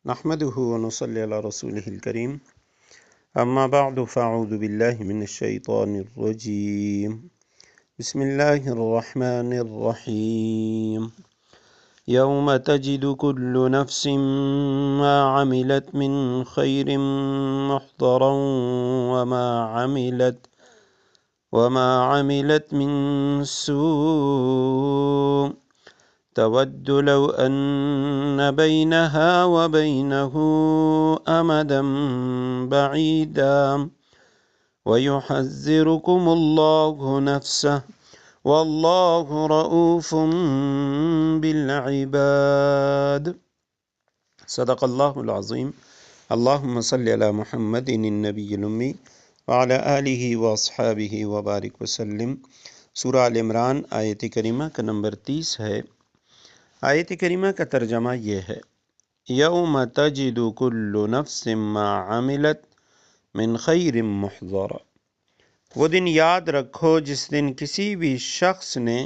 نحمده ونصلي على رسوله الكريم اما بعد فاعوذ بالله من الشيطان الرجيم بسم الله الرحمن الرحيم يوم تجد كل نفس ما عملت من خير محضرا وما عملت من سوء تود لو أن بينها وبينه أمدا بعيدا ويحذركم الله نفسه والله رؤوف بالعباد صدق الله العظيم اللهم صل على محمد النبي الأمي وعلى آله وأصحابه وبارك وسلم۔ سورہ آل عمران آیت کریمہ کا نمبر 30 ہے۔ آیت کریمہ کا ترجمہ یہ ہے، یوم تجد کل نفس ما عملت من خیر محضرا، وہ دن یاد رکھو جس دن کسی بھی شخص نے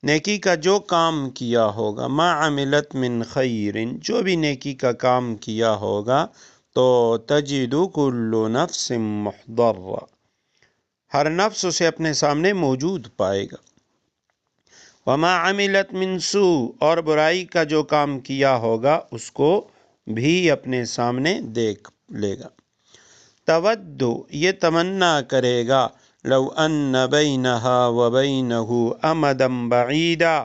نیکی کا جو کام کیا ہوگا، ما عملت من خیر، جو بھی نیکی کا کام کیا ہوگا، تو تجد کل نفس محضرا، ہر نفس اسے اپنے سامنے موجود پائے گا۔ وما عملت من سوء، اور برائی کا جو کام کیا ہوگا اس کو بھی اپنے سامنے دیکھ لے گا۔ تود، یہ تمنا کرے گا، لو ان بینہا وبینہ امدا بعیدا،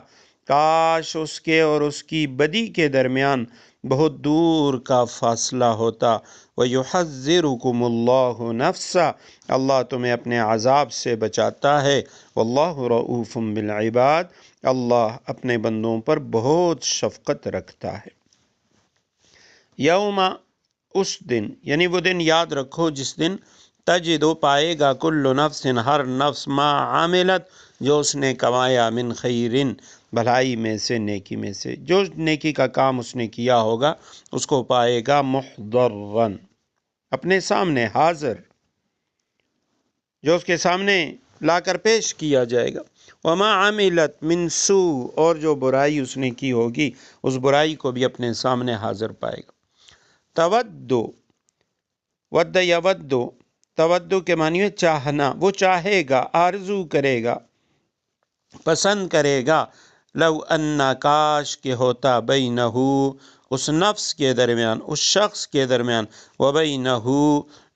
کاش اس کے اور اس کی بدی کے درمیان بہت دور کا فاصلہ ہوتا۔ وَيُحَذِّرُكُمُ اللَّهُ نَفْسَهُ، اللہ تمہیں اپنے عذاب سے بچاتا ہے۔ وَاللَّهُ رَؤُوفٌ بِالْعِبَادِ، اللہ اپنے بندوں پر بہت شفقت رکھتا ہے۔ یوم، اس دن، یعنی وہ دن یاد رکھو جس دن تجدو پائے گا، کل نفس، ہر نفس، ما عاملت، جو اس نے کمایا، من خیرن، بھلائی میں سے، نیکی میں سے، جو نیکی کا کام اس نے کیا ہوگا اس کو پائے گا، محضرن، اپنے سامنے حاضر، جو اس کے سامنے لا کر پیش کیا جائے گا۔ وما عملت من سوء، اور جو برائی اس نے کی ہوگی اس برائی کو بھی اپنے سامنے حاضر پائے گا۔ تودو، ود یودو، تودو کے معنی ہے چاہنا، وہ چاہے گا، آرزو کرے گا، پسند کرے گا، لو ان، کاش کہ ہوتا، بینہ، اس نفس کے درمیان، اس شخص کے درمیان، وبینہ،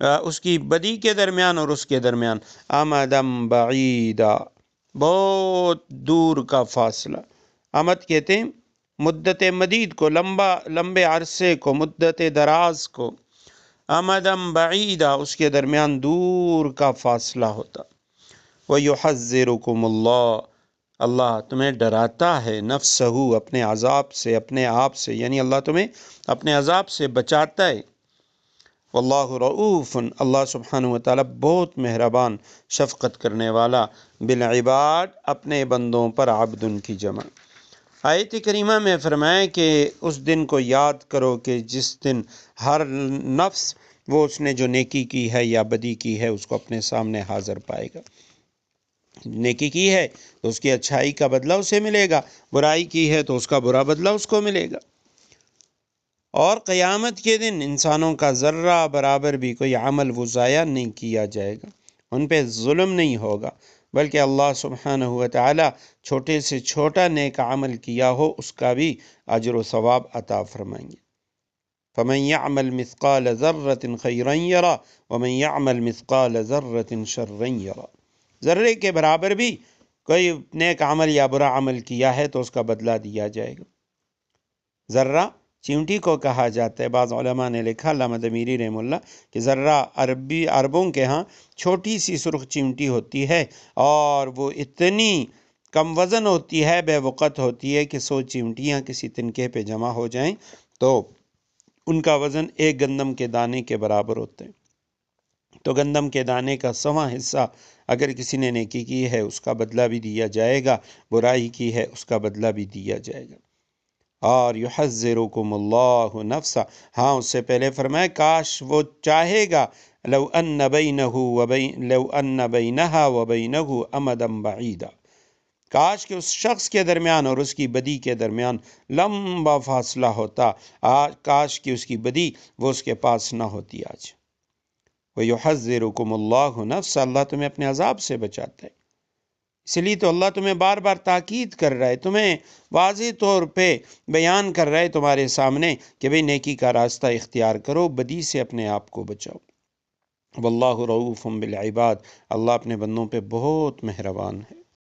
اس کی بدی کے درمیان اور اس کے درمیان، امدم بعیدا، بہت دور کا فاصلہ۔ امد کہتے ہیں مدت مدید کو، لمبے عرصے کو، مدت دراز کو۔ امدم بعیدا، اس کے درمیان دور کا فاصلہ ہوتا۔ وَيُحَذِّرُكُمُ اللَّهُ، اللہ تمہیں ڈراتا ہے، نفسہ، اپنے عذاب سے، اپنے آپ سے، یعنی اللہ تمہیں اپنے عذاب سے بچاتا ہے۔ واللہ رؤوف، اللہ سبحانہ وتعالی بہت مہربان، شفقت کرنے والا، بالعباد، اپنے بندوں پر، عبد کی جمع۔ آیت کریمہ میں فرمایا کہ اس دن کو یاد کرو کہ جس دن ہر نفس، وہ اس نے جو نیکی کی ہے یا بدی کی ہے اس کو اپنے سامنے حاضر پائے گا۔ نیکی کی ہے تو اس کی اچھائی کا بدلہ اسے ملے گا، برائی کی ہے تو اس کا برا بدلہ اس کو ملے گا۔ اور قیامت کے دن انسانوں کا ذرہ برابر بھی کوئی عمل وہ ضائع نہیں کیا جائے گا، ان پہ ظلم نہیں ہوگا، بلکہ اللہ سبحانہ وتعالی چھوٹے سے چھوٹا نیک عمل کیا ہو اس کا بھی اجر و ثواب عطا فرمائیں گے۔ فَمَن يَعْمَلْ مِثْقَالَ ذَرَّةٍ خَيْرًا يَرَهُ وَمَن يَعْمَلْ مِثْقَالَ ذَرَّةٍ شَرًّا يَرَهُ، ذرے کے برابر بھی کوئی نیک عمل یا برا عمل کیا ہے تو اس کا بدلہ دیا جائے گا۔ ذرہ چیونٹی کو کہا جاتا ہے، بعض علماء نے لکھا، علامہ دمیری رحمہ اللہ، کہ ذرہ عربوں کے ہاں چھوٹی سی سرخ چیونٹی ہوتی ہے اور وہ اتنی کم وزن ہوتی ہے، بے وقت ہوتی ہے کہ 100 چیونٹیاں کسی تنکے پہ جمع ہو جائیں تو ان کا وزن ایک گندم کے دانے کے برابر ہوتا ہے۔ تو گندم کے دانے کا 100واں حصہ اگر کسی نے نیکی کی ہے اس کا بدلہ بھی دیا جائے گا، برائی کی ہے اس کا بدلہ بھی دیا جائے گا۔ اور یحذرکم اللہ نفسہ، ہاں اس سے پہلے فرمایا کاش وہ چاہے گا، لو ان بینہا وبینہ امدا بعیدا، کاش کہ اس شخص کے درمیان اور اس کی بدی کے درمیان لمبا فاصلہ ہوتا، کاش کہ اس کی بدی وہ اس کے پاس نہ ہوتی آج۔ وَيُحَذِّرُكُمُ اللَّهُ نَفْسَ، اللہ تمہیں اپنے عذاب سے بچاتا ہے، اس لیے تو اللہ تمہیں بار بار تاکید کر رہا ہے، تمہیں واضح طور پہ بیان کر رہا ہے تمہارے سامنے کہ بھئی نیکی کا راستہ اختیار کرو، بدی سے اپنے آپ کو بچاؤ۔ واللہ رؤوف بالعباد، اللہ اپنے بندوں پہ بہت مہربان ہے۔